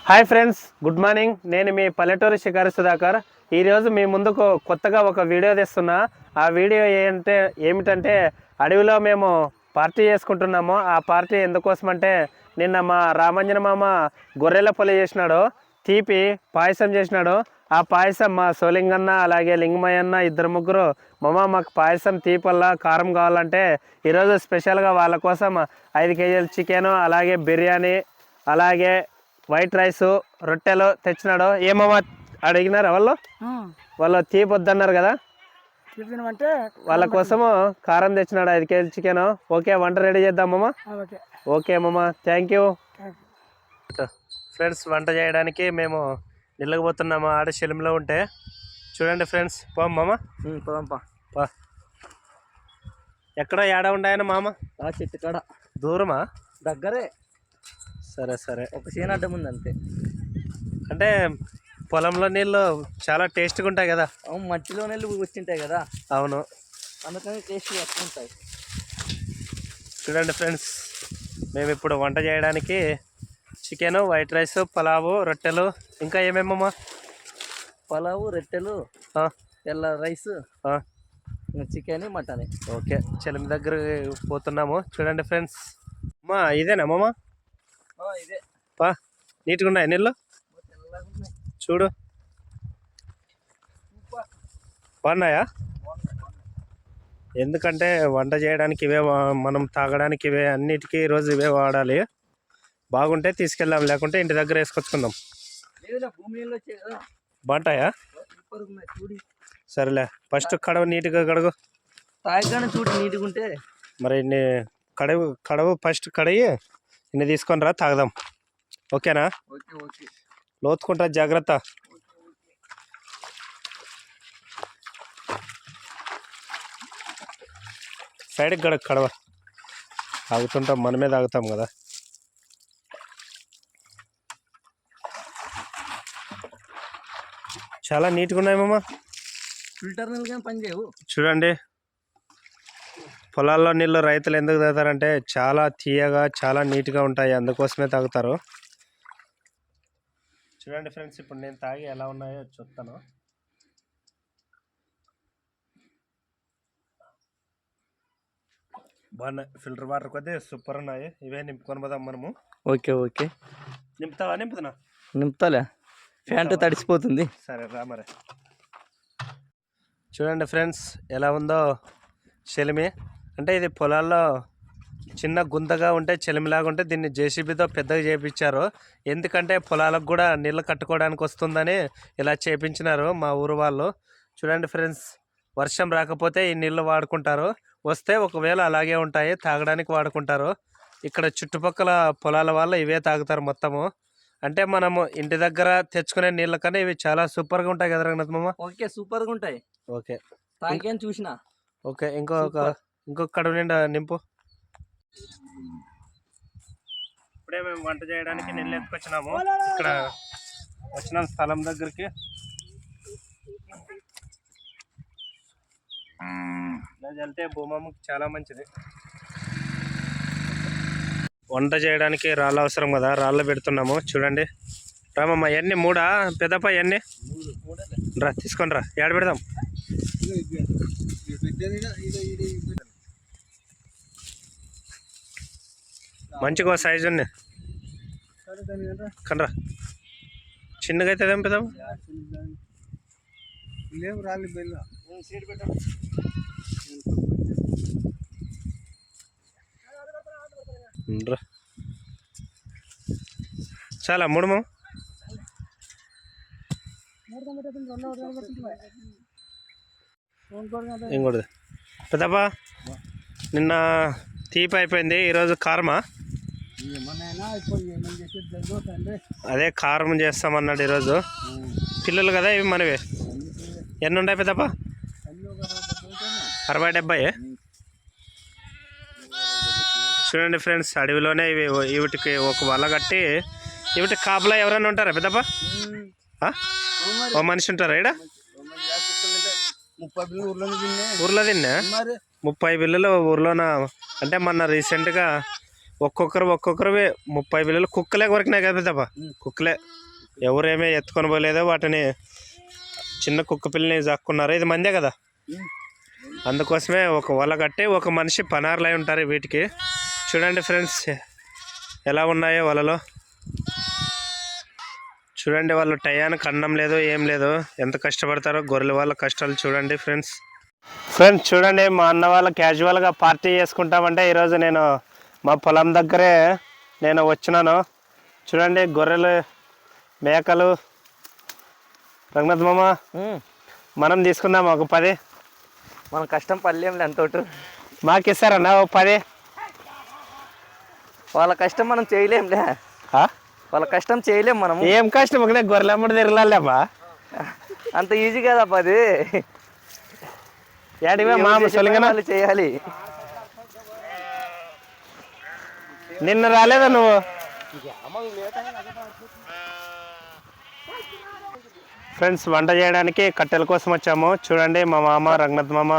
Hi friends, good morning. నేను మీ పల్లెటూరు షికారి సుధాకర్. ఈరోజు మీ ముందుకు కొత్తగా ఒక వీడియో తెస్తున్నా. ఆ వీడియో ఏమిటంటే అడవిలో మేము పార్టీ చేసుకుంటున్నాము. ఆ పార్టీ ఎందుకోసమంటే నిన్న మా రామంజన మామ గొర్రెల పొలి చేసినాడు, తీపి పాయసం చేసినాడు. ఆ పాయసం మా సోలింగన్న అలాగే లింగమయ్యన్న ఇద్దరు ముగ్గురు మాకు పాయసం తీపల్లా కారం కావాలంటే ఈరోజు స్పెషల్గా వాళ్ళ కోసం 5 కేజీల చికెను అలాగే బిర్యానీ అలాగే వైట్ రైస్ రొట్టెలు తెచ్చినాడు. ఏమమ్మా అడిగినారా వాళ్ళు తీపి వద్దన్నారు కదా, అంటే వాళ్ళ కోసము కారం తెచ్చినాడు 5 కేజీల చికెన్. ఓకే, వంట రెడీ చేద్దామమ్మా. ఓకే అమ్మమ్మ, థ్యాంక్ యూ. ఫ్రెండ్స్, వంట చేయడానికి మేము నీళ్ళకి పోతున్నాము. ఆడ శిలంలో ఉంటే చూడండి ఫ్రెండ్స్. పోమ్మా పోదాంపా. ఎక్కడో ఏడ ఉండాయన మామ? చెట్టు కాడ. దూరమా దగ్గరే? సరే సరే. ఒక సీన్ అడ్డం ఉంది అంతే. అంటే పొలంలో నీళ్ళు చాలా టేస్ట్గా ఉంటాయి కదా. అవును, మట్టిలో నీళ్ళు వచ్చింటాయి కదా. అవును, అందుకని టేస్ట్ ఎక్కువ ఉంటాయి. చూడండి ఫ్రెండ్స్, మేము ఇప్పుడు వంట చేయడానికి చికెన్, వైట్ రైస్, పలావు, రొట్టెలు ఇంకా ఏమేమమ్మా? పలావు, రొట్టెలు, తెల్ల రైస్, చికెన్, మటన్. ఓకే, చెలిమి దగ్గర పోతున్నాము. చూడండి ఫ్రెండ్స్. అమ్మా ఇదేనా అమ్మమ్మ? ఇదే పా, నీట్గా ఉన్నాయి నీళ్ళు. చూడు, బాగున్నాయా? ఎందుకంటే వంట చేయడానికి ఇవే, మనం తాగడానికి ఇవే, అన్నిటికీ ఈరోజు ఇవే వాడాలి. బాగుంటే తీసుకెళ్దాం, లేకుంటే ఇంటి దగ్గర వేసుకొచ్చుకుందాం. బాగుంటాయా? సరేలే, ఫస్ట్ కడవ నీట్గా కడుగు. తాగానే చూడు నీట్గా ఉంటే. మరి ఇన్ని కడవు ఫస్ట్ కడిగి ఇన్ని తీసుకొని రా, తాగదాం. ఓకేనా? లోతుకుంటా, జాగ్రత్త. సైడ్కి కడవ. తాగుతుంటాం, మనమే తాగుతాం కదా. చాలా నీట్గా ఉన్నాయమ్మా. ఫిల్టర్ నీళ్ళు పని చేయవు. చూడండి, పొలాల్లో నీళ్ళు రైతులు ఎందుకు తాగుతారంటే చాలా తీయగా, చాలా నీట్గా ఉంటాయి, అందుకోసమే తాగుతారు. చూడండి ఫ్రెండ్స్, ఇప్పుడు నేను తాగి ఎలా ఉన్నాయో చెప్తాను. బాగున్నాయి, ఫిల్టర్ వాటర్ కొద్ది సూపర్ ఉన్నాయి. ఇవే నింపుకొని పోదాం మనము. Okay okay. నింపుతావా? నింపుతున్నా. నింపుతాలే, ప్యాంటు తడిసిపోతుంది. సరే రా మరి. చూడండి ఫ్రెండ్స్, ఎలా ఉందో చెలిమి. అంటే ఇది పొలాల్లో చిన్న గుంతగా ఉంటే చెలిమిలాగా ఉంటే దీన్ని జేసీబీతో పెద్దగా చేయించారు. ఎందుకంటే పొలాలకు కూడా నీళ్ళు కట్టుకోవడానికి వస్తుందని ఇలా చేయించినారు మా ఊరు వాళ్ళు. చూడండి ఫ్రెండ్స్, వర్షం రాకపోతే ఈ నీళ్ళు వాడుకుంటారు, వస్తే ఒకవేళ అలాగే ఉంటాయి, తాగడానికి వాడుకుంటారు. ఇక్కడ చుట్టుపక్కల పొలాల వాళ్ళు ఇవే తాగుతారు మొత్తము. అంటే మనము ఇంటి దగ్గర తెచ్చుకునే నీళ్ళ కన్నా ఇవి చాలా సూపర్గా ఉంటాయి కదా రంగనాథ్? ఓకే, సూపర్గా ఉంటాయి. ఓకే, తాగేం చూసినా. ఓకే, ఇంకొక కడుపు నిండా నింపు. ఇప్పుడే మేము వంట చేయడానికి నీళ్ళు ఎత్తుకొచ్చినాము. ఇక్కడ వచ్చిన స్థలం దగ్గరికి వెళ్తే భూమమ్మకి చాలా మంచిది. వంట చేయడానికి రాళ్ళు అవసరం కదా, రాళ్ళు పెడుతున్నాము. చూడండి రామమ్మ, ఎన్ని? 3 పెద్దప్ప? ఎన్ని రా, తీసుకొని రా. ఏడ పెడదాం? మంచిగా సైజు ఉన్నాయి కనరా. చిన్నగా అయితే ఏం పెద్దాం? చాలా 3 ఇంకోటి పెద్దప్పా. నిన్న తీపి అయిపోయింది, ఈరోజు కారమా? అదే కారం చేస్తామన్నాడు ఈరోజు. పిల్లలు కదా ఇవి మనవి. ఎన్ని ఉన్నాయి పెద్దప్ప? 60-70. చూడండి ఫ్రెండ్స్, అడవిలోనే వీటికి ఒక వల కట్టి వీటి కాపలా ఎవరైనా ఉంటారా పెద్దప్ప? ఓ మనిషి ఉంటారా ఇక్కడ? 30 బిల్లు ఊర్లో తిన్నా? 30 బిల్లులు ఊర్లోన. అంటే మొన్న రీసెంట్గా ఒక్కొక్కరు 30 పిల్లలు కుక్కలే కొరికినాయి కదా పెద్దప్ప, కుక్కలే. ఎవరేమీ ఎత్తుకొని పోలేదో వాటిని, చిన్న కుక్క పిల్లని జాక్కున్నారు. ఇది మందే కదా, అందుకోసమే ఒక వల కట్టి ఒక మనిషి పనారులై ఉంటారు వీటికి. చూడండి ఫ్రెండ్స్ ఎలా ఉన్నాయో వలలో. చూడండి వాళ్ళు టయానికి అన్నం లేదు ఏం లేదు, ఎంత కష్టపడతారో గొర్రెల వాళ్ళ కష్టాలు చూడండి ఫ్రెండ్స్. చూడండి మా అన్న వాళ్ళ క్యాజువల్గా పార్టీ చేసుకుంటామంటే ఈరోజు నేను మా పొలం దగ్గరే నేను వచ్చినాను. చూడండి గొర్రెలు, మేకలు. రంగనాథ్ మామ మనం తీసుకుందాం ఒక 10. మన కష్టం పల్లెంలే అంతోటి. మాకు ఇస్తారన్న ఒక 10. వాళ్ళ కష్టం మనం చేయలేంలే, వాళ్ళ కష్టం చేయలేం మనం. ఏం కష్టం ఒకటే గొర్రెలు అమ్మడి తిరగలేమ్మా, అంత ఈజీ కదప్ప అది. ఏడివే మామ సొలింగనాలు చేయాలి. నిన్న రాలేదా నువ్వు? ఫ్రెండ్స్ వంట చేయడానికి కట్టెల కోసం వచ్చాము. చూడండి మా మామ రంగనాథ్ మామ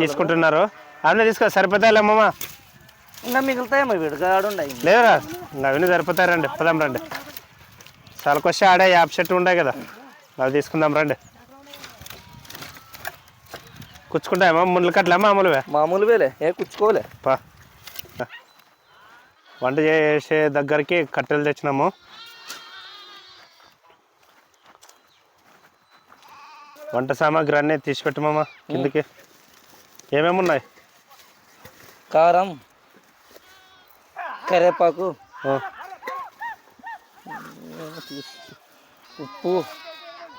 తీసుకుంటున్నారు. అవన్నీ తీసుకో, సరిపోతాయిలే మామ. ఇంకా మిగులుతాయేమో విడగాడు లేదురా, ఇంకా అవన్నీ సరిపోతాయి. రండి పదాం రండి. చాలకొచ్చి ఆడే యాప్ చెట్టు ఉంటాయి కదా, అవి తీసుకుందాం రండి. కుచ్చుకుంటాయమ్మా ముళ్ళు కట్టలే మామూలువే? మామూలువేలే, ఏ కుచ్చుకోలే. వంట చేసే దగ్గరికి కట్టెలు తెచ్చినాము. వంట సామాగ్రి అన్నీ తీసిపెట్టమమ్మా కిందకి. ఏమేమి ఉన్నాయి? కారం, కరివేపాకు, ఉప్పు,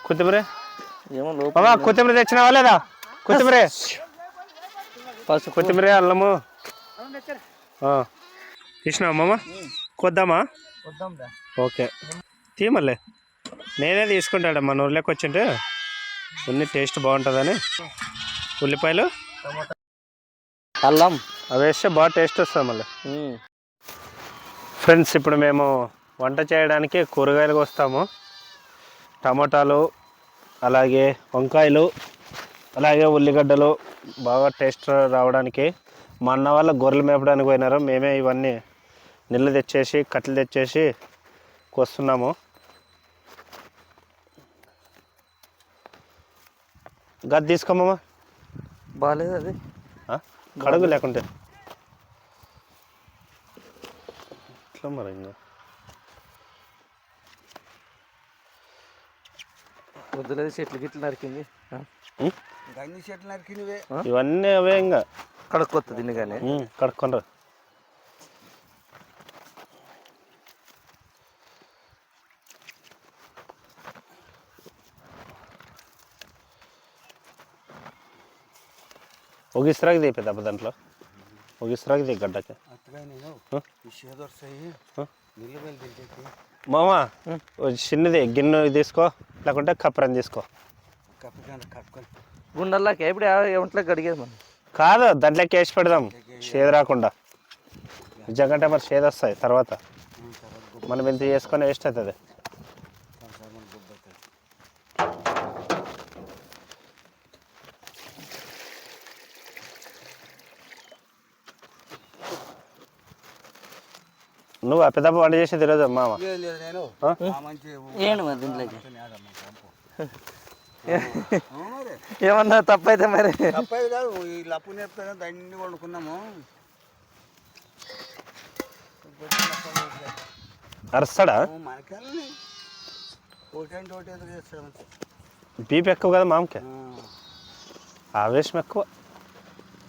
కొత్తిమీర. ఏమో మామా కొత్తిమీర తెచ్చినావా లేదా? కొత్తిమీర, పసుపు, కొత్తిమీర, అల్లము తీసినావా మామ? కొద్దామా? ఓకే తీమల్లే, నేనే తీసుకుంటాడు మన ఊర్లోకి వచ్చింటే ఉన్ని టేస్ట్ బాగుంటుందని. ఉల్లిపాయలు, అల్లం అవి వేస్తే బాగా టేస్ట్ వస్తుంది మళ్ళీ. ఫ్రెండ్స్ ఇప్పుడు మేము వంట చేయడానికి కూరగాయలకు వస్తాము. టమాటాలు, అలాగే వంకాయలు, అలాగే ఉల్లిగడ్డలు బాగా టేస్ట్ రావడానికి. మా అన్న వాళ్ళ గొర్రెలు మేపడానికి పోయినారు. మేమే ఇవన్నీ నీళ్ళు తెచ్చేసి కట్టెలు తెచ్చేసి కోస్తున్నాము. గది తీసుకోమమ్మా. బాగాలేదు అది, కడుగు లేకుంటే ఇట్లా మరి. ఇంకా వద్దులేదు, చెట్లు గిట్లు నరికింది. ఇవన్నీ అవే ఇంకా కడుక్కొస్తుంది దీన్ని. కడుక్కొనరు. ఒగిసరాకి ది పెద్ద దాంట్లో ఒగిసరాకి ది గడ్డకి. మామా చిన్నది గిన్నె తీసుకో, లేకుంటే కప్పరం తీసుకో. గుండెల్లాకి ఇప్పుడు ఒంట్లోకి అడిగేది మనం కాదు, దాంట్లోకి వేసి పెడదాం షేద్ రాకుండా. నిజంగా మరి షేద్ వస్తాయి తర్వాత, మనం ఇంత చేసుకొని వేస్ట్ అవుతుంది. నువ్వు ఆ పెద్ద వంట చేసేది ఈరోజు మామ? ఏంటి మరి దీంట్లోకి ఏమన్నా తప్పైతే మరి? తప్పైతే కాదు, ఈ లప్పు నేర్పుతానే దండి వండుకున్నాము. అరుస్తాడా? మనకెళ్ళని ఒకటంటే ఒకటి ఎదురు చేస్తాడు. బీపీ ఎక్కువ కదా మామకి, ఆవేశం ఎక్కువ,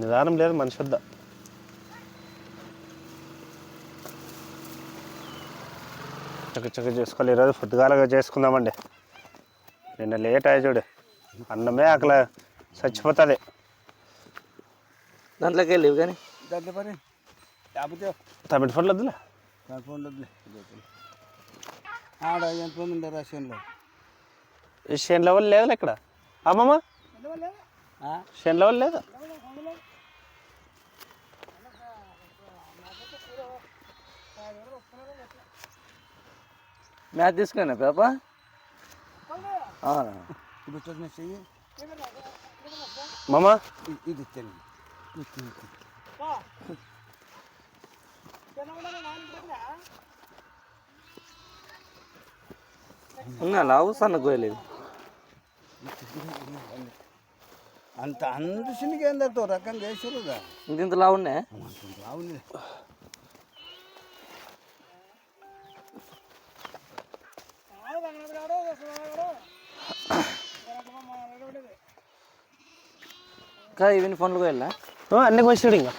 నిదానం లేదు మనిషి వద్ద. చక్క చేసుకోవాలి. ఈరోజు పొద్దుగాలగా చేసుకుందామండి. నిన్న లేట్ అయ్యి చూడు, అన్నమే ఆకలి చచ్చిపోతుంది. దాంట్లోకి వెళ్ళి కానీ దాంట్లో పని లేకపోతే టమాటో ఫోన్లు వద్దులే, వద్దులే. ఆడ ఎంతమంది ఉండే రష్యన్లో? ఈ షేన్ లెవెల్ లేదు ఇక్కడ అమ్మమ్మ, షేన్ లెవెల్ లేదు. మ్యాచ్ తీసుకున్నా పాప మామ ఇది ఇంకా లావు సన్న గోయలేదు. అంత చిన్నగా ఏం తగ్గుతావు రకంగా వేసారుగా ఇంత లావు ఉన్నాయి. అవును కాదు ఇవన్నీ ఫోన్లు వెళ్ళా అన్నీ వచ్చాడు ఇంకా.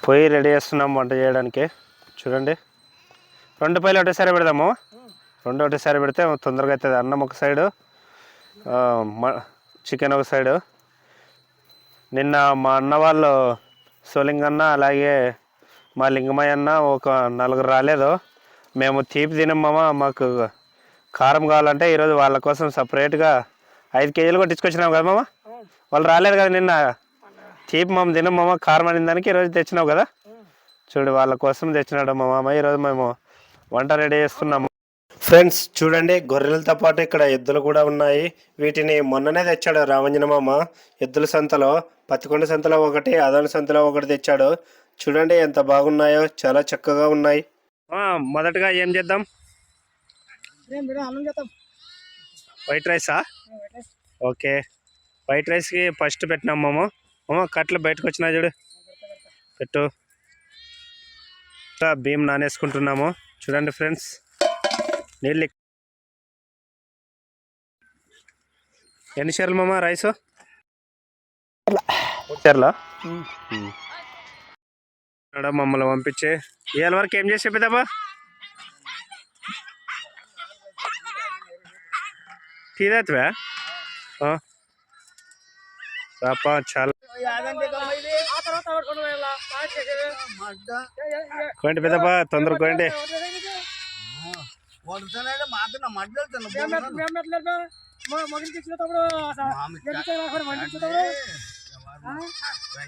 పొయ్యి రెడీ చేస్తున్నాం వంట చేయడానికి. చూడండి, 2 పొయ్యిలు ఒకటేసారి పెడదాము. 2 ఒకటేసారి పెడితే తొందరగా అవుతుంది. అన్నం ఒక సైడు, చికెన్ ఒక సైడు. నిన్న మా అన్న వాళ్ళు సోలింగన్న అలాగే మా లింగమయ్య అన్న ఒక 4 రాలేదు. మేము తీపి తినమ్మా, మాకు కారం కావాలంటే ఈరోజు వాళ్ళ కోసం సపరేట్గా 5 కేజీలు కొట్టించుకొచ్చినాం కదా మామ. వాళ్ళు రాలేదు కదా నిన్న. తీపి మామ తినమ్మా కారం అనే దానికి ఈరోజు తెచ్చినావు కదా. చూడు, వాళ్ళ కోసం తెచ్చినాడు మా మామ. ఈరోజు మేము వంట రెడీ చేస్తున్నాము. ఫ్రెండ్స్ చూడండి, గొర్రెలతో పాటు ఇక్కడ ఎద్దులు కూడా ఉన్నాయి. వీటిని మొన్ననే తెచ్చాడు రామంజన మామ. ఎద్దుల సంతలో, పత్తికొండ సంతలో ఒకటి, అదాని సంతలో ఒకటి తెచ్చాడు. చూడండి ఎంత బాగున్నాయో, చాలా చక్కగా ఉన్నాయి. మొదటగా ఏం చేద్దాం? వైట్ రైసా? ఓకే, వైట్ రైస్కి ఫస్ట్ పెట్టినాం మామ. కట్లు బయటకు వచ్చినా చూడు, పెట్టు. బియ్యం నానేసుకుంటున్నాము. చూడండి ఫ్రెండ్స్, నీళ్ళు ఎన్ని షేర్లు మామ రైసు? షేర్లా మమ్మల్ని పంపించి ఇవాళ వరకు ఏం చేసి చెప్పేదామా? తీరేవా పాప చాలా కోండి పెద్దప్ప, తొందర కోండి.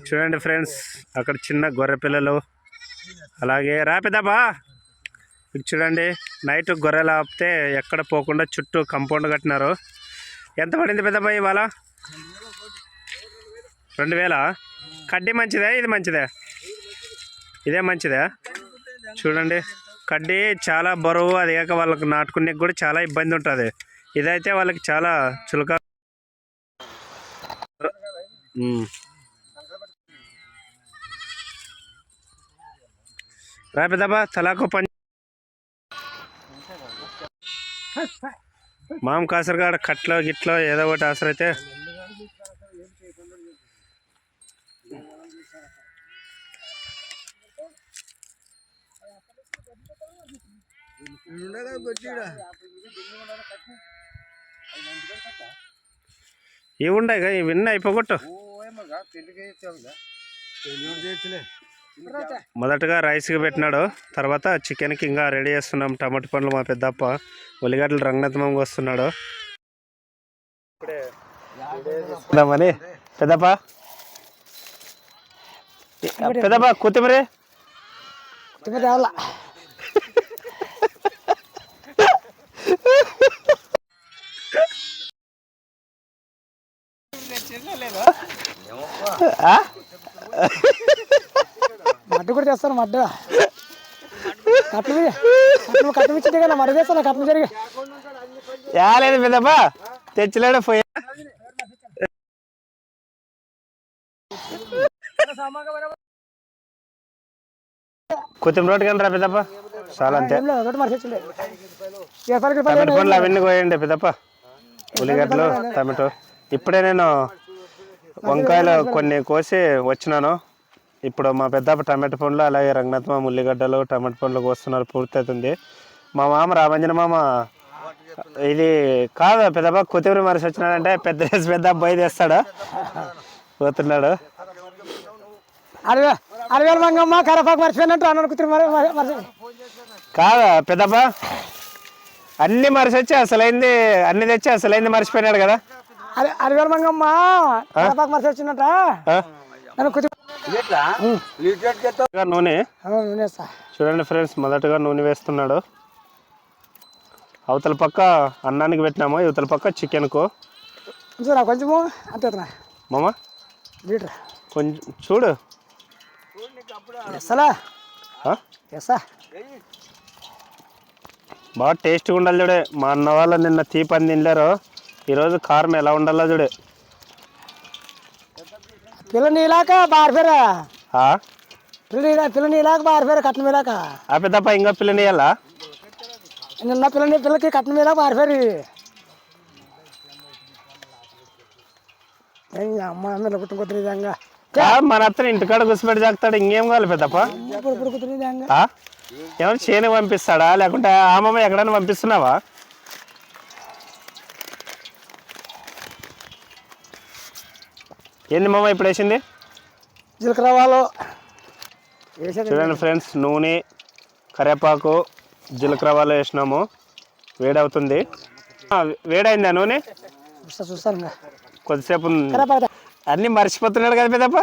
చూడండి ఫ్రెండ్స్, అక్కడ చిన్న గొర్రె పిల్లలు. అలాగే రా పెద్దప్పా, ఇది చూడండి, నైట్ గొర్రెలు ఆపితే ఎక్కడ పోకుండా చుట్టూ కంపౌండ్ కట్టినారు. ఎంత పడింది పెద్దప్ప ఇవాళ? 2000. కడ్డీ మంచిదే, ఇది మంచిదే? ఇదే మంచిదే. చూడండి, కడ్డీ చాలా బరువు, అది కాక వాళ్ళకి నాటుకునే కూడా చాలా ఇబ్బంది ఉంటుంది. ఇదైతే వాళ్ళకి చాలా చులక. రా పెద్దబ్బా, తలాకు పని. మామ కాసరగాడ కట్లో గిట్లో ఏదో ఒకటి ఆసరైతే. ఇవి ఉండగా ఇవన్నీ అయిపోగొట్టు. మొదటగా రైస్కి పెట్టినాడు, తర్వాత చికెన్కి ఇంకా రెడీ చేస్తున్నాం. టమాటా పండ్లు మా పెద్దప్ప, ఉల్లిగడ్డలు రంగనతమంగా వస్తున్నాడు. ఇప్పుడే పెద్దప్ప, పెద్దప్ప కొత్తిమీర మడ్డు కూడా తెస్తాను. మడ్డు కట్నం ఇచ్చింది కదా, మడ్డు తెస్తాను. కట్నం జరిగి లేదు పెద్దప్ప, తెచ్చలేడు పోయా. కొత్తిమీర రోడ్డు కానీ రా పెద్దప్ప, చాలా అంతే. టమాటో పండ్లు అవన్నీ కోయండి పెద్దప్ప, ఉల్లిగడ్డలు టమాటో. ఇప్పుడే నేను వంకాయలు కొన్ని కోసి వచ్చినాను. ఇప్పుడు మా పెద్దప్ప టమాటో పండ్లు అలాగే రంగనాథమ్మ ఉల్లిగడ్డలు టమాటో పండ్లు కోస్తున్నారు. పూర్తి అవుతుంది. మా మామ రామంజన మామ ఇది కాదు పెద్దప్ప, కొత్తిమీర మనిషి వచ్చినాడంటే పెద్ద అబ్బాయి తెస్తాడు. పోతున్నాడు. 6000 మంగమ్మ కరపాకు మర్చిపోయినట్టు అన్న కాదా పెద్దప్ప, అన్ని మరిచి వచ్చి అసలైంది అన్ని తెచ్చి అసలైంది మర్చిపోయినాడు కదా. 6000 మంగమ్మ కరపాకు మర్చి వచ్చినట్ట నూనె. చూడండి ఫ్రెండ్స్, మొదటగా నూనె వేస్తున్నాడు. అవతల పక్క అన్నానికి పెట్టినాము, ఇవతల పక్క చికెన్కు. చూరా కొంచెము అంతే మామ లీటర్ కొంచెం చూడు. ఎస్సలా ఎస్సా బాగా టేస్ట్గా ఉండాలి చూడే. మా అన్న వాళ్ళు నిన్న తీపని తినలేరు, ఈరోజు కారం ఎలా ఉండాలో చూడే. పిల్ల నీలాక బారిపోయారా ఆ? పిల్ల నీలాక బారిపోయారు కట్నం మీలాక. ఆ పెద్దప్ప ఇంకా పిల్లనియాలా? నిన్న పిల్లకి కట్నం మీలాక బారిపోయారు. అమ్మ అమ్మ కుట్టుకుంటుంది విధంగా మన అత్తని ఇంటికాడ కూర్చోబెట్టి జాగుతాడు, ఇంకేం కావాలి పెద్దప్ప? కుట్టుకుంటుంది విధంగా ఏమైనా చేను పంపిస్తాడా లేకుంటే ఆమె ఎక్కడైనా పంపిస్తున్నావా? ఏంది మామ ఇప్పుడు వేసింది? జీలకర్ర వాళ్ళు చూడండి ఫ్రెండ్స్, నూనె, కరివేపాకు, జీలకర్ర వాళ్ళు వేసినాము. వేడవుతుంది. వేడైందా నూనె? చూస్తాను కొద్దిసేపు అన్నీ మర్చిపోతున్నాడు కదా పెద్దప్ప.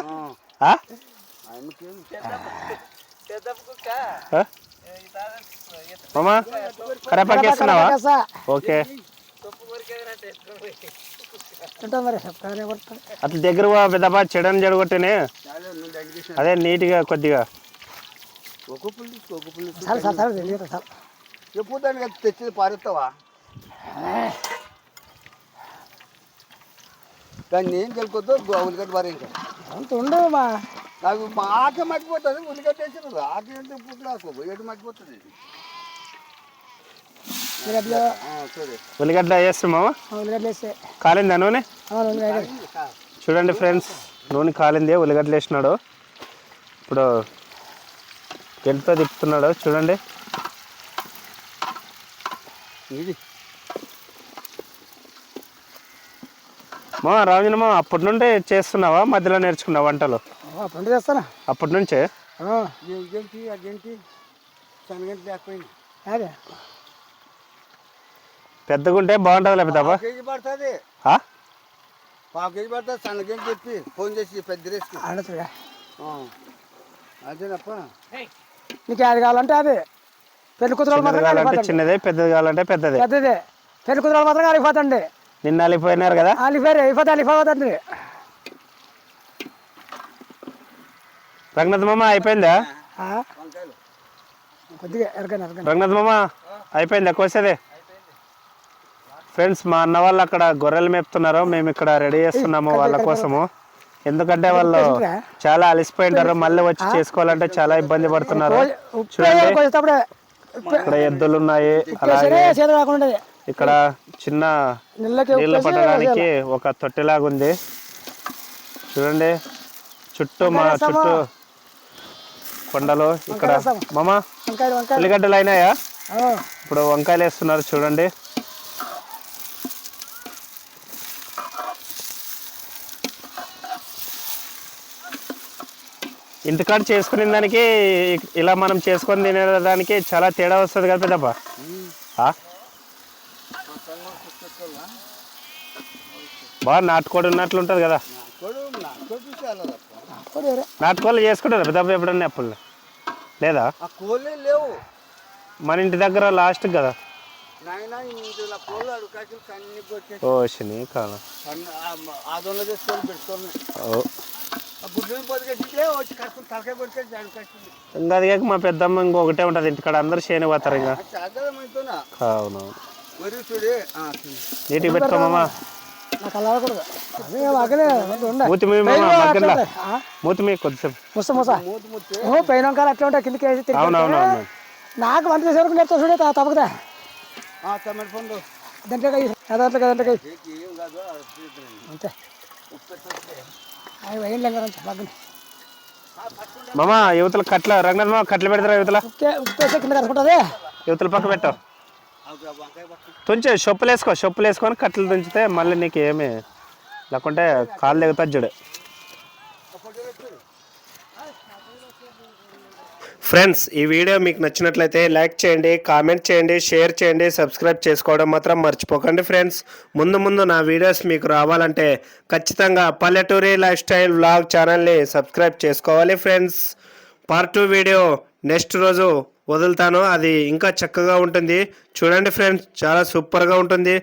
మామా కరివేపాకు వేస్తున్నావా? ఓకే. అట్లా దగ్గర పెద్దప్ప చెడని జడగొట్టేనే అదే నీట్గా కొద్దిగా. ఎప్పుడు దానికి తెచ్చి పారేస్తావా? దాన్ని ఏం కలుపుకొద్దు ఉల్లిగడ్డ పారే. ఇంకా అంత ఉండవు మా నాకు మా ఆకే మర్చిపోతుంది. ఉల్లిగడ్డ వేసినది ఆకే అంటే ఇప్పుడు నాకు ఉల్లిగడ్డ మర్చిపోతుంది. సరే ఉల్లిగడ్డ వేస్తామా? ఉల్లిగడ్డ వేస్తే కాలిందా నూనె? చూడండి ఫ్రెండ్స్, నూనె కాలింది, ఉల్లిగడ్డలు వేసినాడు. ఇప్పుడు గెంటుతో తిప్పుతున్నాడు చూడండి. ఇది మా రాజనమ్మా అప్పటి నుండి చేస్తున్నావా, మధ్యలో నేర్చుకున్నావా వంటలు? అప్పుడు చేస్తానా అప్పటి నుంచే. ఇదేంటి అదేంటి శనగంటి లేకపోయింది. అదే పెద్దగా ఉంటే బాగుంటుంది పెద్దప్ప. కేజీ పడుతుంది, 1/2 కేజీ పడుతుంది. శనగంటి చెప్పి ఫోన్ చేసి పెద్ద రేసుకు ఆడతుగా అదేనప్ప. నీకు ఏది కావాలంటే అది. పెళ్లి కుతురాలు మాత్రం కావాలంటే చిన్నదే, పెద్దది కావాలంటే పెద్దదే. పెద్దదే. పెళ్లి కుతురాలు మాత్రం అలిగిపోతండి. నిన్న అలిపోయినారు కదా? అలిగిపోయారు అయిపోతుంది. రంగనాథ్ మామ అయిపోయిందా? కొద్దిగా ఎరగండి రంగనాథ్ మామ అయిపోయిందా కోసేదే? ఫ్రెండ్స్, మా అన్న వాళ్ళు అక్కడ గొర్రెలు మేపుతున్నారు, మేము ఇక్కడ రెడీ చేస్తున్నాము వాళ్ళ కోసము. ఎందుకంటే వాళ్ళు చాలా అలసిపోయింటారు, మళ్ళీ వచ్చి చేసుకోవాలంటే చాలా ఇబ్బంది పడుతున్నారు. చూడండి ఇక్కడ ఎద్దులు ఉన్నాయి, అలాగే ఇక్కడ చిన్న నీళ్లు పట్టడానికి ఒక తొట్టిలాగుంది. చూడండి చుట్టూ మా చుట్టూ కొండలు. ఇక్కడ మామ ఉల్లిగడ్డలు అయినాయా? ఇప్పుడు వంకాయలు వేస్తున్నారు చూడండి. ఇంటికాడ చేసుకునే దానికి ఇలా మనం చేసుకొని తినేదానికి చాలా తేడా వస్తుంది కదా పెద్దప్ప. బాగా నాటుకోడి ఉన్నట్లు ఉంటుంది కదా. నాటుకోళ్ళు చేసుకుంటారు పెద్దప్ప ఎప్పుడన్నా? అప్పుడు లేదా? లేవు మన ఇంటి దగ్గర లాస్ట్ కదా. ఓ శని కాలం. ఇంకా అది కాక మా పెద్దమ్మ ఇంకొకటే ఉంటుంది ఇంటికాడ, అందరు చేను పోతారు. ఇంకా అవునవును. నీటికి పెట్టుకోమా. మూతి మూతి మీ కొద్దిసేపు. అవునవునవును. నాకు వంట చేసే వరకు నేర్చుకో చూడే తప్పకదా. అంతే మామ యువతల కట్ల రంగనాథ్ మామ కట్లు పెడతారా? యువతల కింద కలుసుకుంటుంది. యువతల పక్క పెట్టావు తుంచే షొప్పులు వేసుకొని కట్టలు తుంచితే మళ్ళీ నీకు ఏమి లేకుంటే కాళ్ళు దిగుతుంది చూడు. ఫ్రెండ్స్, ఈ వీడియో మీకు నచ్చినట్లయితే లైక్ చేయండి, కామెంట్ చేయండి, షేర్ చేయండి, సబ్స్క్రైబ్ చేసుకోవడం మాత్రం మర్చిపోకండి ఫ్రెండ్స్. ముందు నా వీడియోస్ మీకు రావాలంటే ఖచ్చితంగా పల్లెటూరి లైఫ్ స్టైల్ వ్లాగ్ ఛానల్ని సబ్స్క్రైబ్ చేసుకోవాలి ఫ్రెండ్స్. పార్ట్ 2 వీడియో నెక్స్ట్ రోజు వదులుతాను. అది ఇంకా చక్కగా ఉంటుంది. చూడండి ఫ్రెండ్స్, చాలా సూపర్గా ఉంటుంది.